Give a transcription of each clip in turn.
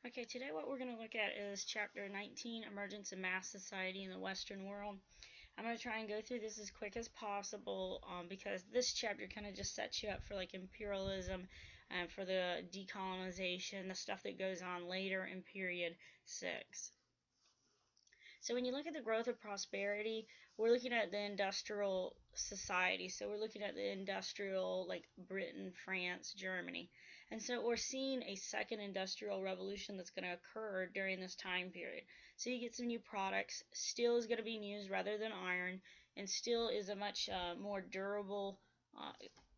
Okay, today what we're going to look at is Chapter 19, Emergence of Mass Society in the Western World. I'm going to try and go through this as quick as possible because this chapter kind of just sets you up for like imperialism and for the decolonization, the stuff that goes on later in period 6. So when you look at the growth of prosperity, we're looking at the industrial society. So we're looking at the industrial, like Britain, France, Germany. And so we're seeing a second industrial revolution that's going to occur during this time period. So you get some new products. Steel is going to be used rather than iron, and steel is a much more durable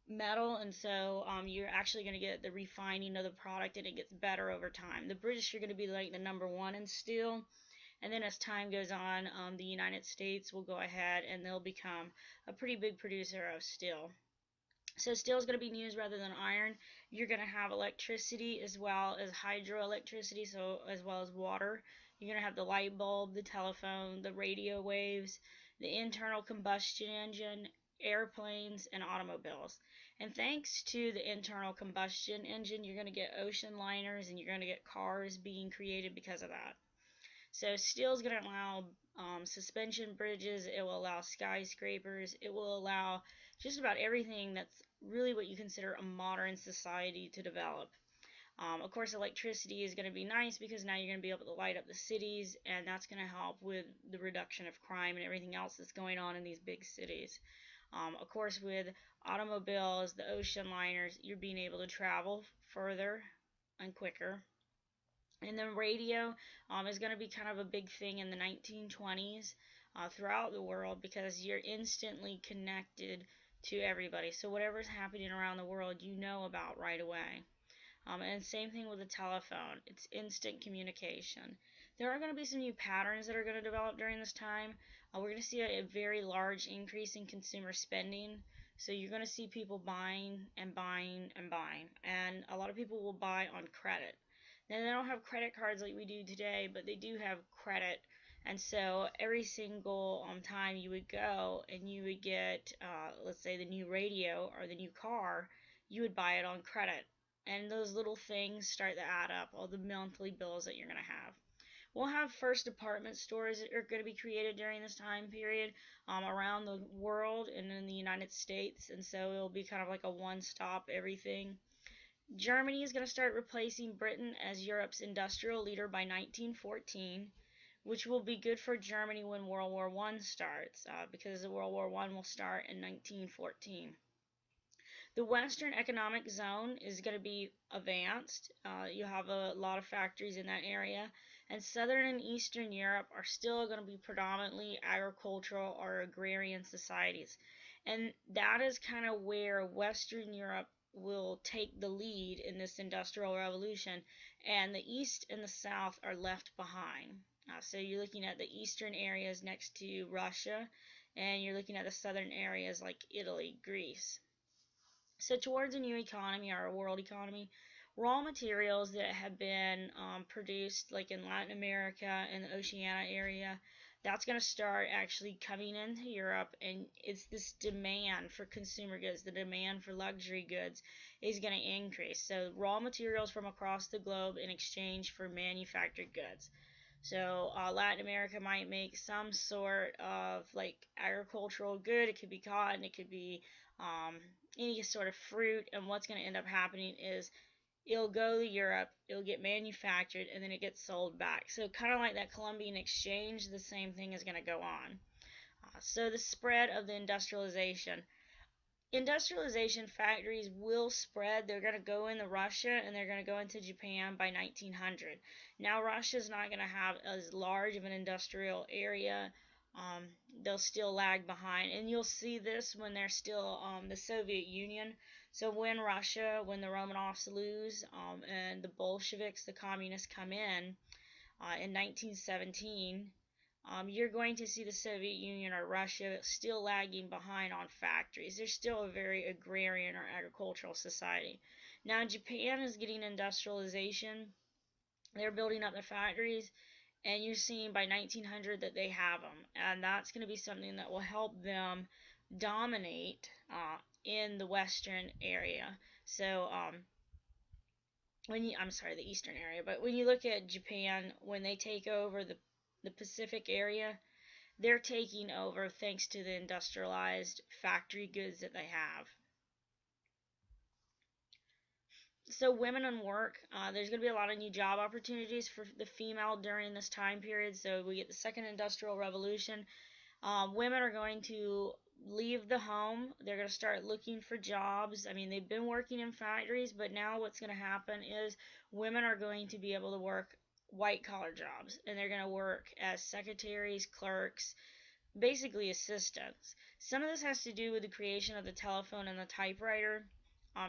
metal, and so you're actually going to get the refining of the product, and it gets better over time. The British are going to be like the #1 in steel, and then as time goes on, the United States will go ahead and they'll become a pretty big producer of steel. So steel is going to be used rather than iron. You're going to have electricity as well as hydroelectricity, so as well as water. You're going to have the light bulb, the telephone, the radio waves, the internal combustion engine, airplanes, and automobiles. And thanks to the internal combustion engine, you're going to get ocean liners and you're going to get cars being created because of that. So steel is going to allow suspension bridges, it will allow skyscrapers, it will allow just about everything that's really what you consider a modern society to develop. Of course, electricity is going to be nice because now you're going to be able to light up the cities, and that's going to help with the reduction of crime and everything else that's going on in these big cities. Of course, with automobiles, the ocean liners, you're being able to travel further and quicker. And then radio is going to be kind of a big thing in the 1920s throughout the world because you're instantly connected to everybody. So whatever's happening around the world, you know about right away. And same thing with the telephone. It's instant communication. There are going to be some new patterns that are going to develop during this time. We're going to see a very large increase in consumer spending. So you're going to see people buying and buying and buying. And a lot of people will buy on credit. Now, they don't have credit cards like we do today, but they do have credit. And so every single time you would go and you would get, let's say, the new radio or the new car, you would buy it on credit. And those little things start to add up, all the monthly bills that you're going to have. We'll have first department stores that are going to be created during this time period around the world and in the United States. And so it'll be kind of like a one-stop everything. Germany is going to start replacing Britain as Europe's industrial leader by 1914, which will be good for Germany when World War I starts, because World War I will start in 1914. The Western Economic Zone is going to be advanced. You have a lot of factories in that area. And Southern and Eastern Europe are still going to be predominantly agricultural or agrarian societies. And that is kind of where Western Europe will take the lead in this industrial revolution, and the East and the South are left behind. So you're looking at the eastern areas next to Russia, and you're looking at the southern areas like Italy, Greece. So towards a new economy or a world economy, raw materials that have been produced like in Latin America and the Oceania area, that's going to start actually coming into Europe, and it's this demand for consumer goods, the demand for luxury goods is going to increase. So raw materials from across the globe in exchange for manufactured goods. So Latin America might make some sort of like agricultural good. It could be cotton, it could be any sort of fruit, and what's going to end up happening is it'll go to Europe, it'll get manufactured, and then it gets sold back. So kind of like that Columbian exchange, the same thing is going to go on. So the spread of the industrialization factories will spread. They're going to go into Russia and they're going to go into Japan by 1900. Now Russia's not going to have as large of an industrial area. They'll still lag behind, and you'll see this when they're still the Soviet Union. So when the Romanovs lose, and the Bolsheviks, the communists, come in 1917, you're going to see the Soviet Union or Russia still lagging behind on factories. They're still a very agrarian or agricultural society. Now Japan is getting industrialization. They're building up their factories, and you're seeing by 1900 that they have them, and that's going to be something that will help them dominate in the Western area. So I'm sorry, the eastern area, but when you look at Japan, when they take over the Pacific area, they're taking over thanks to the industrialized factory goods that they have. So women in work, there's going to be a lot of new job opportunities for the female during this time period. So we get the second industrial revolution. Women are going to leave the home. They're going to start looking for jobs. I mean, they've been working in factories, but now what's going to happen is women are going to be able to work white collar jobs, and they're going to work as secretaries, clerks, basically assistants. Some of this has to do with the creation of the telephone and the typewriter.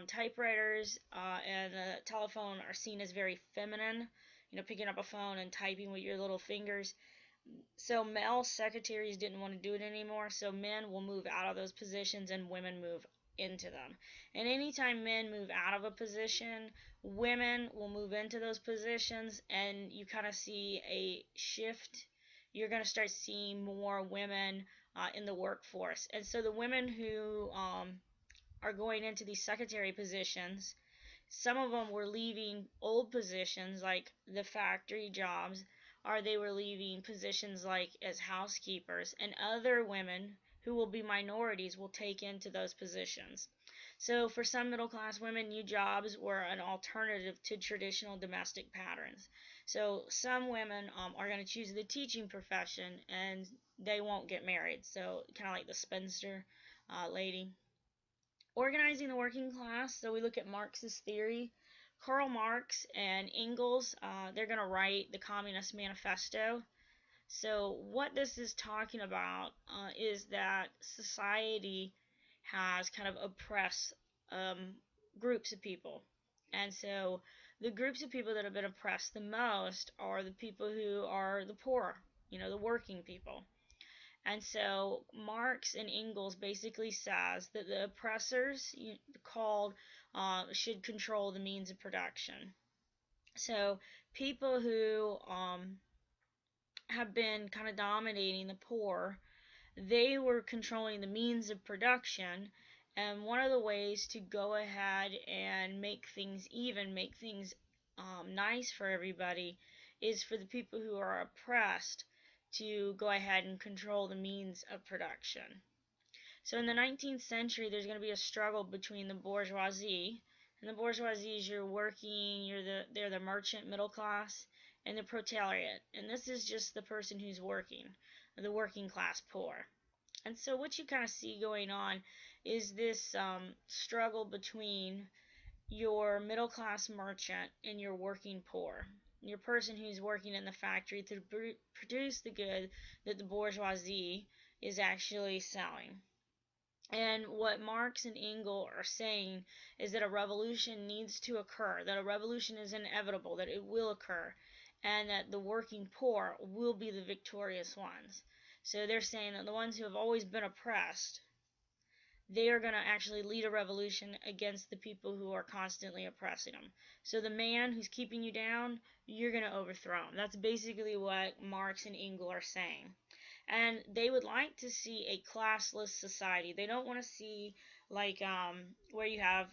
Typewriters and the telephone are seen as very feminine, picking up a phone and typing with your little fingers. So male secretaries didn't want to do it anymore, so men will move out of those positions and women move into them. And anytime men move out of a position, women will move into those positions, and you kind of see a shift. You're going to start seeing more women in the workforce. And so the women who are going into these secretary positions, some of them were leaving old positions like the factory jobs, or they were leaving positions like as housekeepers, and other women who will be minorities will take into those positions. So for some middle class women, new jobs were an alternative to traditional domestic patterns. So some women are going to choose the teaching profession and they won't get married. So kind of like the spinster lady. Organizing the working class, so we look at Marx's theory. Karl Marx and Engels, they're going to write the Communist Manifesto. So what this is talking about is that society has kind of oppressed groups of people. And so the groups of people that have been oppressed the most are the people who are the poor, the working people. And so Marx and Engels basically says that the oppressors called should control the means of production. So people who have been kind of dominating the poor, they were controlling the means of production. And one of the ways to go ahead and make things even, make things nice for everybody, is for the people who are oppressed to go ahead and control the means of production. So in the 19th century, there's going to be a struggle between the bourgeoisie, and the bourgeoisie is your working, they're the merchant middle class, and the proletariat. And this is just the person who's working, the working class poor. And so what you kind of see going on is this struggle between your middle class merchant and your working poor. Your person who's working in the factory to produce the good that the bourgeoisie is actually selling. And what Marx and Engels are saying is that a revolution needs to occur, that a revolution is inevitable, that it will occur, and that the working poor will be the victorious ones. So they're saying that the ones who have always been oppressed, they are going to actually lead a revolution against the people who are constantly oppressing them. So the man who's keeping you down, you're going to overthrow him. That's basically what Marx and Engels are saying. And they would like to see a classless society. They don't want to see like where you have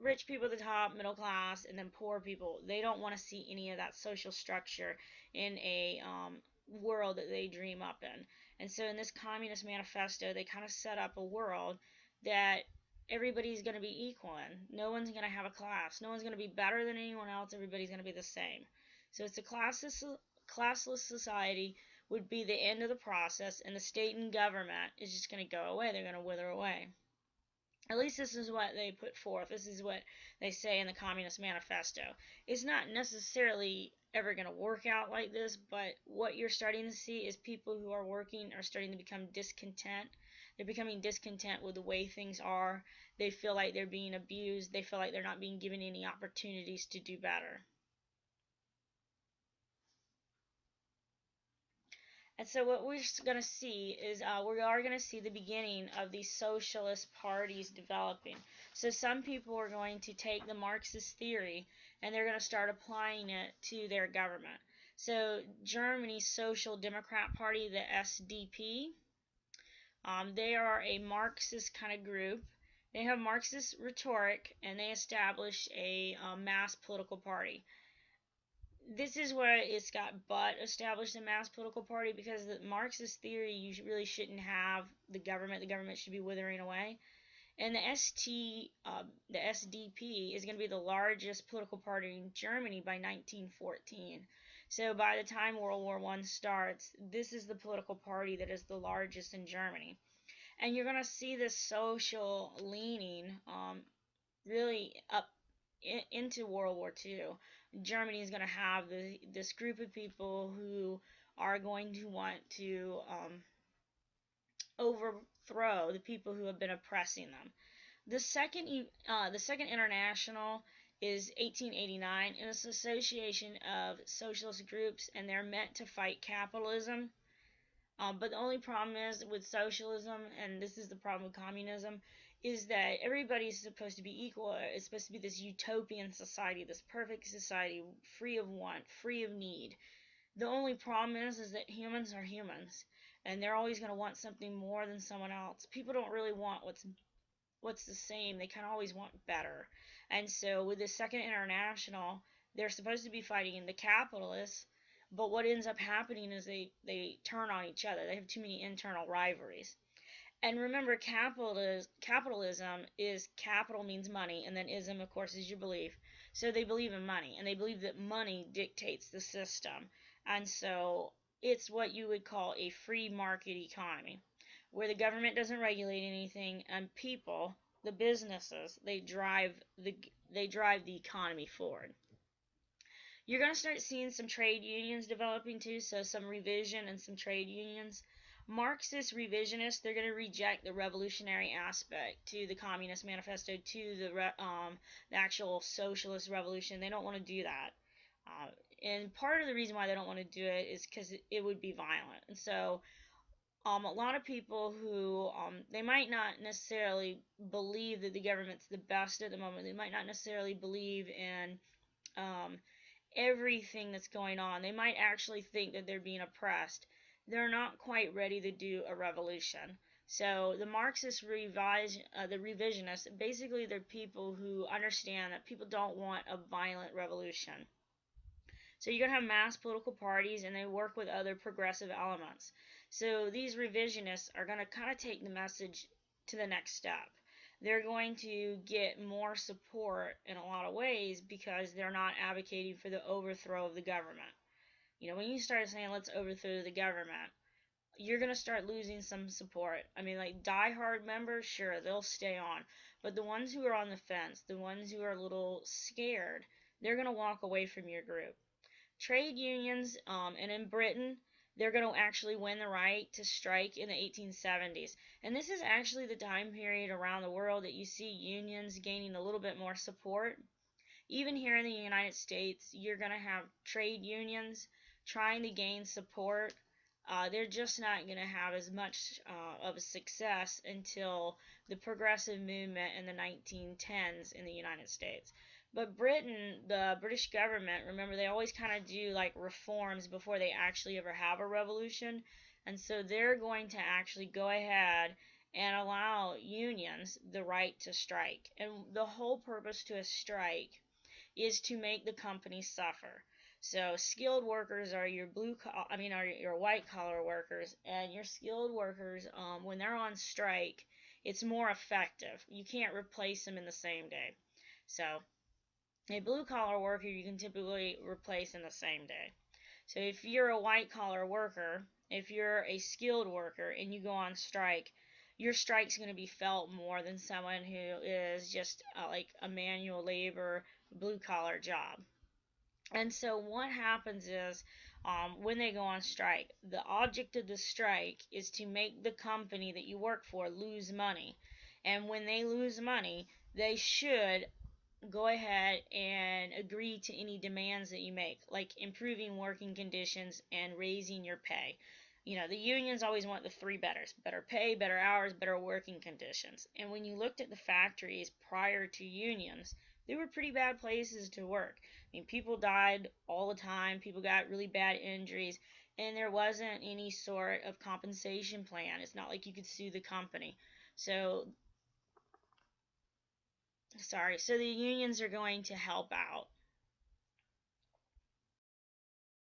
rich people at the top, middle class, and then poor people. They don't want to see any of that social structure in a world that they dream up in. And so in this Communist Manifesto, they kind of set up a world that everybody's going to be equal in. No one's going to have a class. No one's going to be better than anyone else. Everybody's going to be the same. So it's a classless society would be the end of the process, and the state and government is just going to go away. They're going to wither away. At least this is what they put forth. This is what they say in the Communist Manifesto. It's not necessarily ever going to work out like this, but what you're starting to see is people who are working are starting to become discontent. They're becoming discontent with the way things are. They feel like they're being abused. They feel like they're not being given any opportunities to do better. And so what we're going to see is we are going to see the beginning of these socialist parties developing. So some people are going to take the Marxist theory and they're going to start applying it to their government. So Germany's Social Democrat Party, the SDP, they are a Marxist kind of group, They have Marxist rhetoric, and they establish a mass political party. This is where it's got but established a mass political party, because the Marxist theory, you really shouldn't have the government. The government should be withering away. And the SDP is going to be the largest political party in Germany by 1914. So by the time World War I starts, this is the political party that is the largest in Germany. And you're going to see this social leaning really up into World War II. Germany is going to have this group of people who are going to want to overthrow the people who have been oppressing them. The second international is 1889, and it's an association of socialist groups, and they're meant to fight capitalism. But the only problem is with socialism, and this is the problem with communism, is that everybody's supposed to be equal. It's supposed to be this utopian society, this perfect society, free of want, free of need. The only problem is that humans are humans, and they're always going to want something more than someone else. People don't really want what's the same. They kind of always want better. And so with the Second International, they're supposed to be fighting the capitalists, but what ends up happening is they turn on each other. They have too many internal rivalries. And remember, capitalism is capital means money, and then ism, of course, is your belief. So they believe in money, and they believe that money dictates the system. And so it's what you would call a free market economy, where the government doesn't regulate anything, and people, the businesses, they drive the economy forward. You're going to start seeing some trade unions developing too, so some revision and some trade unions. Marxist revisionists, they're going to reject the revolutionary aspect to the Communist Manifesto, to the actual socialist revolution. They don't want to do that. And part of the reason why they don't want to do it is because it would be violent. And so a lot of people who they might not necessarily believe that the government's the best at the moment. They might not necessarily believe in um, everything that's going on. They might actually think that they're being oppressed. They're not quite ready to do a revolution. So the Marxists the revisionists, basically they're people who understand that people don't want a violent revolution. So you're going to have mass political parties, and they work with other progressive elements. So these revisionists are going to kind of take the message to the next step. They're going to get more support in a lot of ways because they're not advocating for the overthrow of the government. You know, when you start saying let's overthrow the government, you're going to start losing some support. I mean, like die-hard members, sure, they'll stay on. But the ones who are on the fence, the ones who are a little scared, they're going to walk away from your group. Trade unions, and in Britain, they're going to actually win the right to strike in the 1870s. And this is actually the time period around the world that you see unions gaining a little bit more support. Even here in the United States, you're going to have trade unions trying to gain support. They're just not going to have as much of a success until the progressive movement in the 1910s in the United States. But Britain, the British government, remember, they always kind of do like reforms before they actually ever have a revolution. And so they're going to actually go ahead and allow unions the right to strike. And the whole purpose to a strike is to make the company suffer. So skilled workers are your are your white collar workers, and your skilled workers, when they're on strike, it's more effective. You can't replace them in the same day. So a blue collar worker you can typically replace in the same day. So if you're a white collar worker, if you're a skilled worker and you go on strike, your strike's going to be felt more than someone who is just like a manual labor, blue collar job. And so what happens is when they go on strike, the object of the strike is to make the company that you work for lose money. And when they lose money, they should go ahead and agree to any demands that you make, like improving working conditions and raising your pay. You know, the unions always want the three betters: better pay, better hours, better working conditions. And when you looked at the factories prior to unions, they were pretty bad places to work. I mean, people died all the time, people got really bad injuries, and there wasn't any sort of compensation plan. It's not like you could sue the company. So sorry, so the unions are going to help out